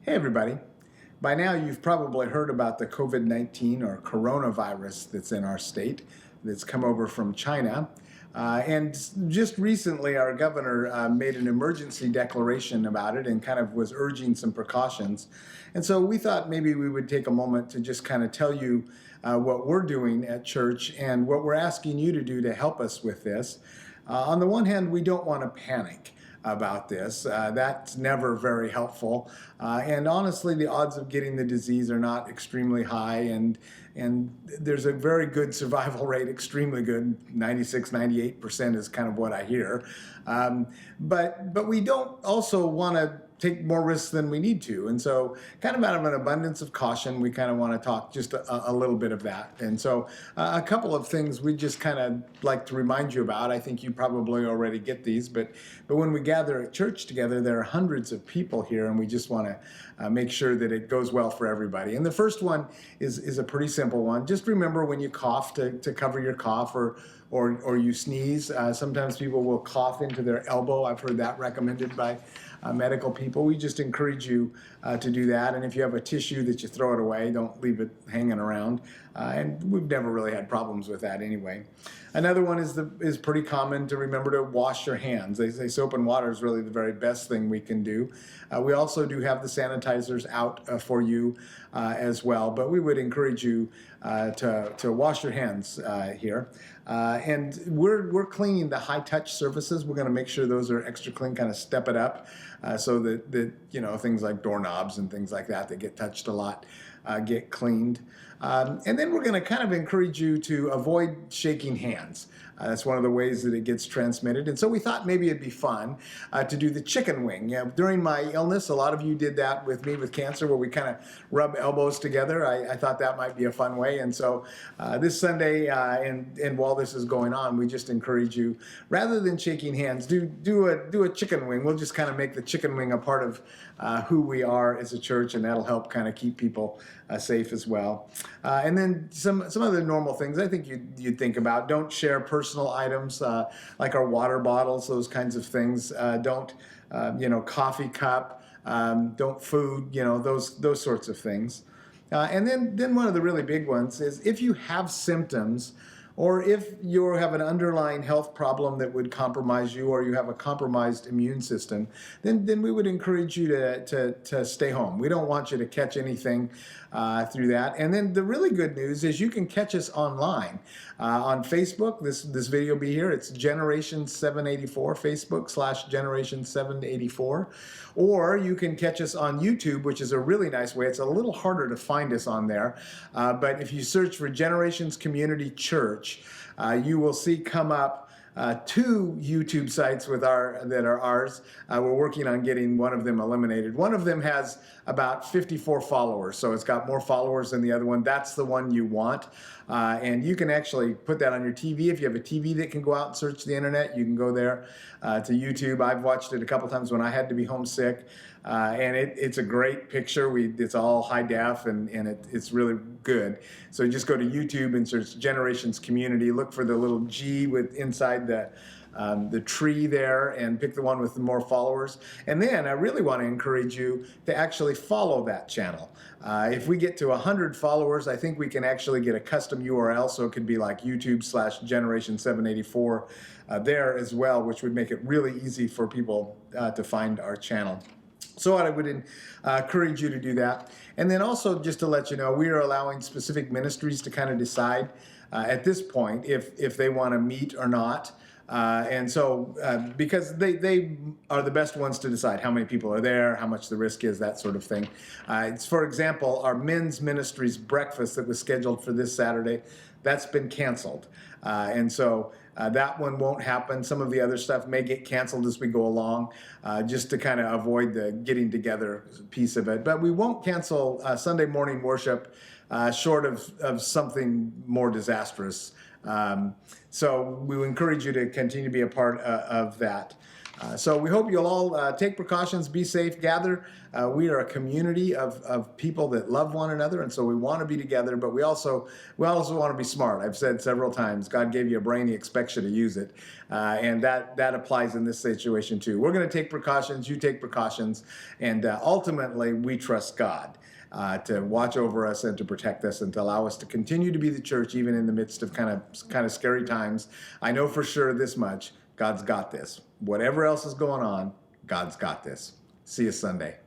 Hey everybody. By now you've probably heard about the COVID-19 or coronavirus that's in our state that's come over from China. And just recently our governor made an emergency declaration about it and kind of was urging some precautions. And so we thought maybe we would take a moment to just kind of tell you what we're doing at church and what we're asking you to do to help us with this. On the one hand, we don't want to panic about this. That's never very helpful. And honestly, the odds of getting the disease are not extremely high, and there's a very good survival rate, extremely good, 96, 98% is kind of what I hear. But we don't also want to take more risks than we need to. And so kind of out of an abundance of caution, we kind of want to talk just a little bit of that. And so a couple of things we just kind of like to remind you about. I think you probably already get these, but when we gather at church together, there are hundreds of people here, and we just want to make sure that it goes well for everybody. And the first one is a pretty simple one. Just remember when you cough to cover your cough, or you sneeze. Sometimes people will cough into their elbow. I've heard that recommended by medical people. We just encourage you to do that. And if you have a tissue that you throw it away, don't leave it hanging around. And we've never really had problems with that anyway. Another one is pretty common, to remember to wash your hands. They say soap and water is really the very best thing we can do. We also do have the sanitizers out for you as well, but we would encourage you to wash your hands here. And we're cleaning the high-touch surfaces. We're going to make sure those are extra clean, kind of step it up, so that things like doorknobs and things like that get touched a lot get cleaned. And then we're going to kind of encourage you to avoid shaking hands. That's one of the ways that it gets transmitted. And so we thought maybe it'd be fun to do the chicken wing. During my illness, a lot of you did that with me with cancer, where we kind of rub elbows together. I thought that might be a fun way. And so this Sunday, and while this is going on, we just encourage you, rather than shaking hands, do a chicken wing. We'll just kind of make the chicken wing a part of who we are as a church, and that'll help kind of keep people safe as well. And then some other normal things I think you'd think about. Don't share personal items like our water bottles, those kinds of things. Don't coffee cup. Don't food. Those sorts of things. And then one of the really big ones is if you have symptoms, or if you have an underlying health problem that would compromise you, or you have a compromised immune system, then we would encourage you to stay home. We don't want you to catch anything through that. And then the really good news is you can catch us online on Facebook. This video will be here. It's Generation 784, Facebook/Generation 784. Or you can catch us on YouTube, which is a really nice way. It's a little harder to find us on there. But if you search for Generations Community Church, you will see come up two YouTube sites that are ours. We're working on getting one of them eliminated. One of them has about 54 followers, so it's got more followers than the other one. That's the one you want. And you can actually put that on your TV. If you have a TV that can go out and search the internet, you can go there to YouTube. I've watched it a couple times when I had to be homesick. And it's a great picture. It's all high def, and it's really good. So just go to YouTube and search Generations Community. Look for the little G inside the tree there, and pick the one with the more followers. And then I really want to encourage you to actually follow that channel. If we get to 100 followers, I think we can actually get a custom URL, so it could be like YouTube/Generation 784 there as well, which would make it really easy for people to find our channel. So I would encourage you to do that. And then also, just to let you know, we are allowing specific ministries to kind of decide at this point if they want to meet or not. And so, because they are the best ones to decide how many people are there, how much the risk is, that sort of thing. It's, for example, our men's ministries breakfast that was scheduled for this Saturday, that's been canceled. And so that one won't happen. Some of the other stuff may get canceled as we go along, just to kind of avoid the getting together piece of it. But we won't cancel Sunday morning worship short of something more disastrous. So we encourage you to continue to be a part of that. So we hope you'll all take precautions, be safe, gather. We are a community of people that love one another, and so we want to be together, but we also want to be smart. I've said several times, God gave you a brain, He expects you to use it, and that applies in this situation too. We're going to take precautions, you take precautions, and ultimately we trust God. To watch over us and to protect us and to allow us to continue to be the church even in the midst of kind of scary times. I know for sure this much: God's got this. Whatever else is going on, God's got this. See you Sunday.